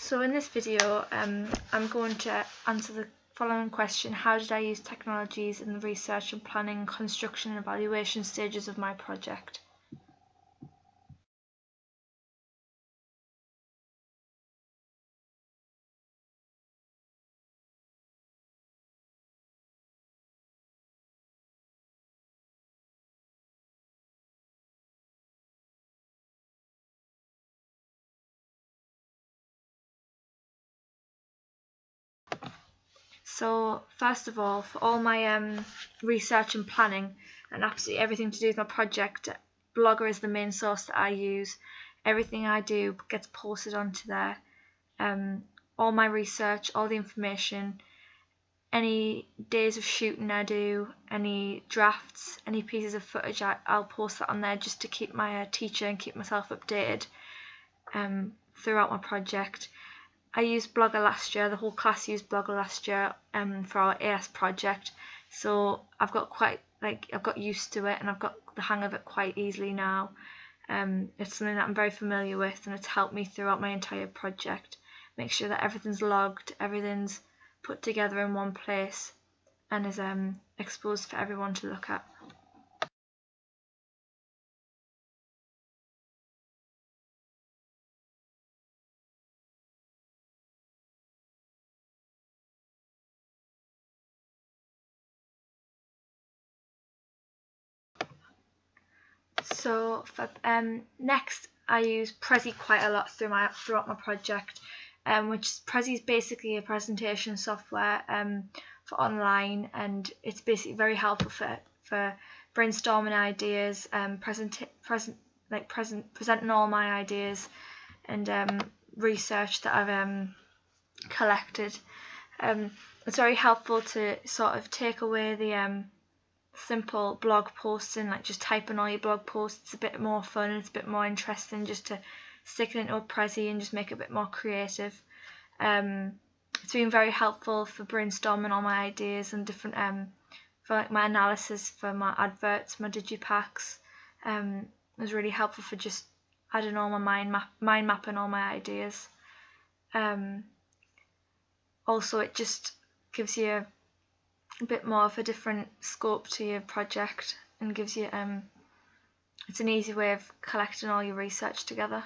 So in this video, I'm going to answer the following question: how did I use technologies in the research and planning, construction and evaluation stages of my project? So first of all, for all my research and planning and absolutely everything to do with my project, Blogger is the main source that I use. Everything I do gets posted onto there. All my research, all the information, any days of shooting I do, any drafts, any pieces of footage, I'll post that on there just to keep my teacher and keep myself updated throughout my project. I used Blogger last year, the whole class used Blogger last year for our AS project, so I've got used to it and I've got the hang of it quite easily now. It's something that I'm very familiar with and it's helped me throughout my entire project. Make sure that everything's logged, everything's put together in one place and is exposed for everyone to look at. So for next, I use Prezi quite a lot throughout my project, which Prezi is basically a presentation software for online, and it's basically very helpful for brainstorming ideas, presenting all my ideas and research that I've collected. It's very helpful to sort of take away the simple blog posting, like just typing all your blog posts. It's a bit more fun, it's a bit more interesting just to stick it into a Prezi and just make it a bit more creative. It's been very helpful for brainstorming all my ideas and different for like my analysis for my adverts, my digipacks. It was really helpful for just adding all my mind mapping all my ideas. Also, it just gives you a bit more of a different scope to your project and gives you it's an easy way of collecting all your research together.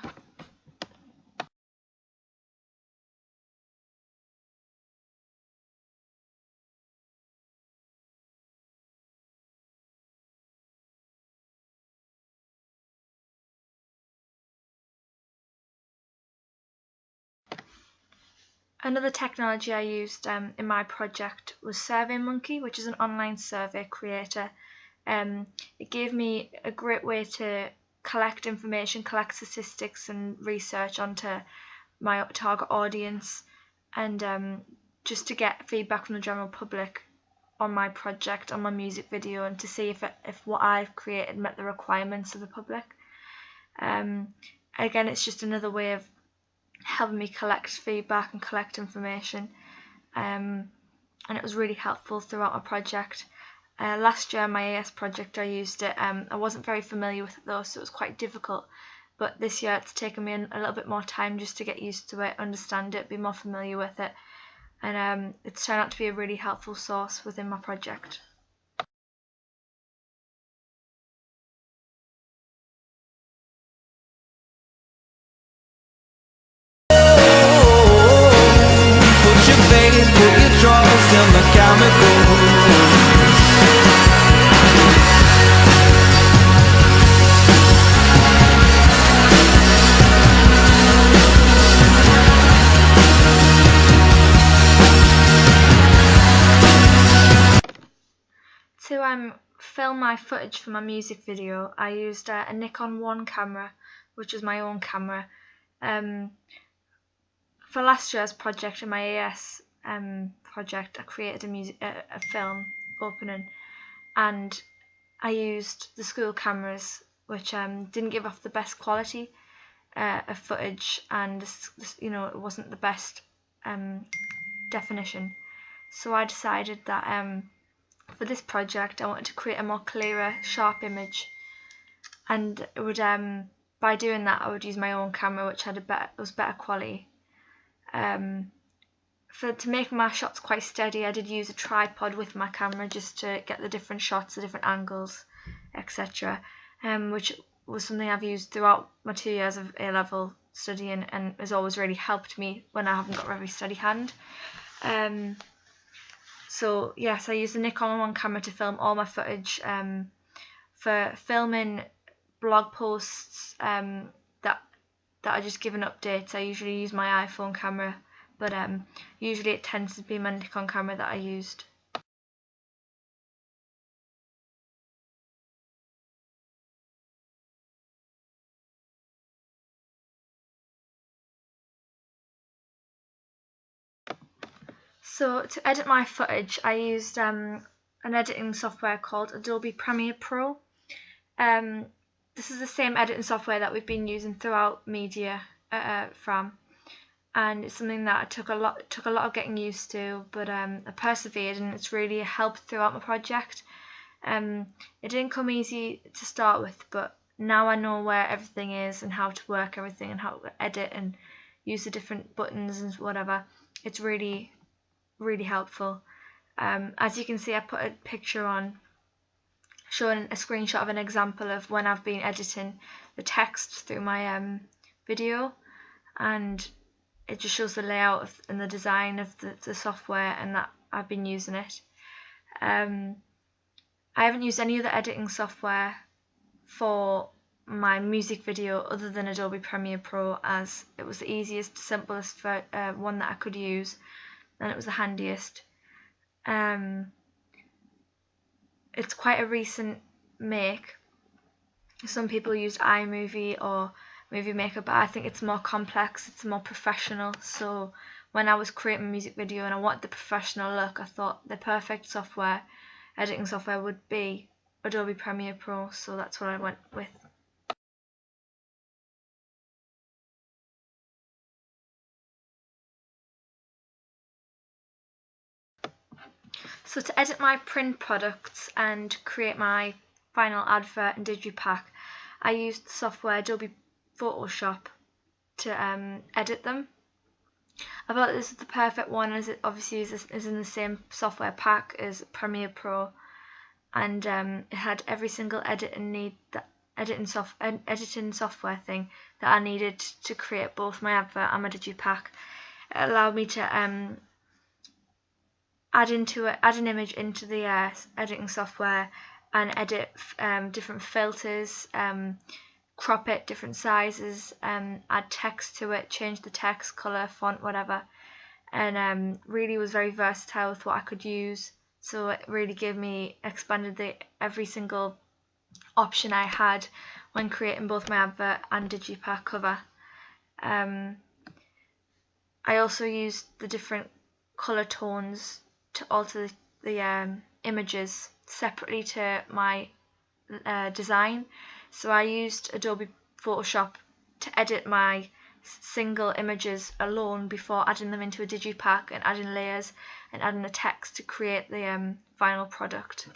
Another technology I used in my project was SurveyMonkey, which is an online survey creator. It gave me a great way to collect information, collect statistics and research onto my target audience, and just to get feedback from the general public on my project, on my music video, and to see if what I've created met the requirements of the public. Again, it's just another way of helping me collect feedback and collect information, and it was really helpful throughout my project. Last year, my AS project, I used it. I wasn't very familiar with it though, so it was quite difficult. But this year, it's taken me a little bit more time just to get used to it, understand it, be more familiar with it, and it's turned out to be a really helpful source within my project. Put your troubles in the chemicals. To film my footage for my music video, I used a Nikon 1 camera, which is my own camera. For last year's project, in my AS project, I created a film opening, and I used the school cameras, which didn't give off the best quality of footage, and it wasn't the best definition. So I decided that for this project I wanted to create a more clearer, sharp image, and it would by doing that I would use my own camera, which was better quality. To make my shots quite steady, I did use a tripod with my camera just to get the different shots, the different angles, etc. Which was something I've used throughout my 2 years of A-level studying, and has always really helped me when I haven't got a very steady hand. So yes, I use the Nikon One camera to film all my footage. For filming blog posts that I just give an update, I usually use my iPhone camera, but usually it tends to be my Nikon camera that I used. So to edit my footage, I used an editing software called Adobe Premiere Pro. This is the same editing software that we've been using throughout media from, and it's something that took a lot of getting used to, but I persevered, and it's really helped throughout my project. It didn't come easy to start with, but now I know where everything is and how to work everything and how to edit and use the different buttons and whatever. It's really helpful. As you can see, I put a picture on showing a screenshot of an example of when I've been editing the text through my video, and it just shows the layout and the design of the software and that I've been using it. I haven't used any other editing software for my music video other than Adobe Premiere Pro, as it was the easiest, simplest one that I could use, and it was the handiest. It's quite a recent make. Some people use iMovie or Movie Maker, but I think it's more complex, it's more professional. So when I was creating a music video and I wanted the professional look, I thought the perfect editing software would be Adobe Premiere Pro, so that's what I went with. So to edit my print products and create my final advert and digipack, I used the software Adobe Photoshop to edit them. I thought this is the perfect one, as it obviously is in the same software pack as Premiere Pro, and it had every single editing software thing that I needed to create both my advert and my digipack. It allowed me to add an image into the editing software and edit different filters, crop it different sizes, add text to it, change the text, colour, font, whatever, and really was very versatile with what I could use. So it really expanded every single option I had when creating both my advert and digipack cover. I also used the different colour tones to alter the images separately to my design. So I used Adobe Photoshop to edit my single images alone before adding them into a digipack and adding layers and adding the text to create the final product.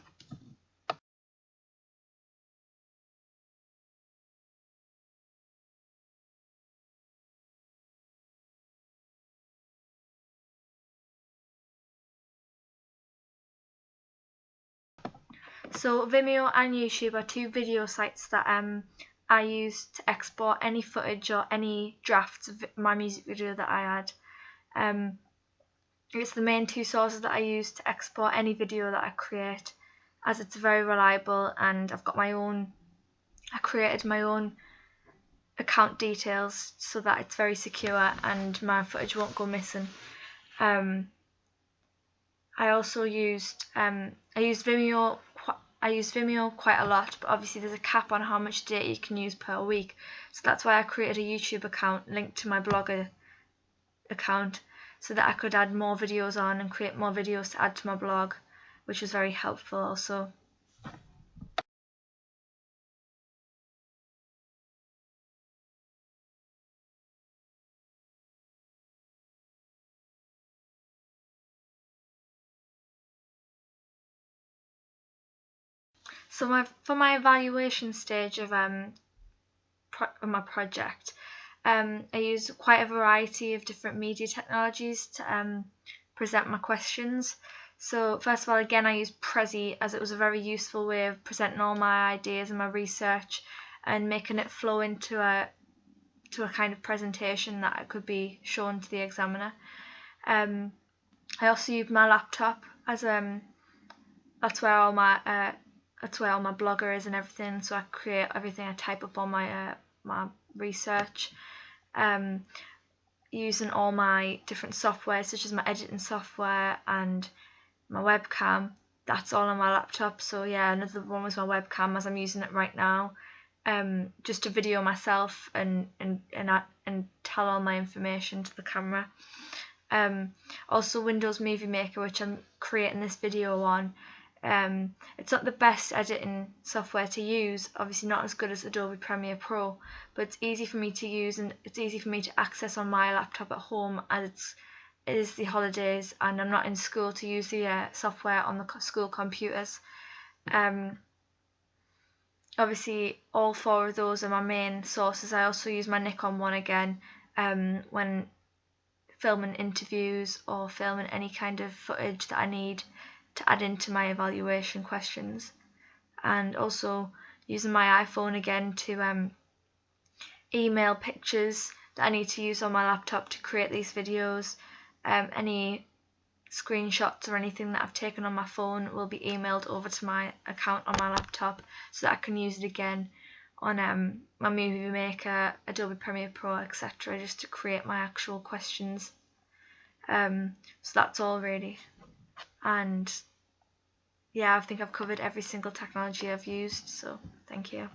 So Vimeo and YouTube are two video sites that I use to export any footage or any drafts of my music video that I had. It's the main two sources that I use to export any video that I create, as it's very reliable, and I created my own account details so that it's very secure and my footage won't go missing. I also used Vimeo. I use Vimeo quite a lot, but obviously there's a cap on how much data you can use per week, so that's why I created a YouTube account linked to my Blogger account, so that I could add more videos on and create more videos to add to my blog, which was very helpful also. So for my evaluation stage of my project, I use quite a variety of different media technologies to present my questions. So first of all, again, I use Prezi as it was a very useful way of presenting all my ideas and my research and making it flow into a kind of presentation that could be shown to the examiner. I also use my laptop as that's where all my blogger is and everything. So I create everything. I type up all my my research. Using all my different software, such as my editing software and my webcam. That's all on my laptop. So yeah, another one was my webcam, as I'm using it right now. Just to video myself and tell all my information to the camera. Also Windows Movie Maker, which I'm creating this video on. It's not the best editing software to use, obviously not as good as Adobe Premiere Pro, but it's easy for me to use and it's easy for me to access on my laptop at home, as it is the holidays and I'm not in school to use the software on the school computers. Obviously all four of those are my main sources. I also use my Nikon one again when filming interviews or filming any kind of footage that I need to add into my evaluation questions, and also using my iPhone again to email pictures that I need to use on my laptop to create these videos. Any screenshots or anything that I've taken on my phone will be emailed over to my account on my laptop so that I can use it again on my Movie Maker, Adobe Premiere Pro, etc., just to create my actual questions. So that's all really. And yeah, I think I've covered every single technology I've used, so thank you.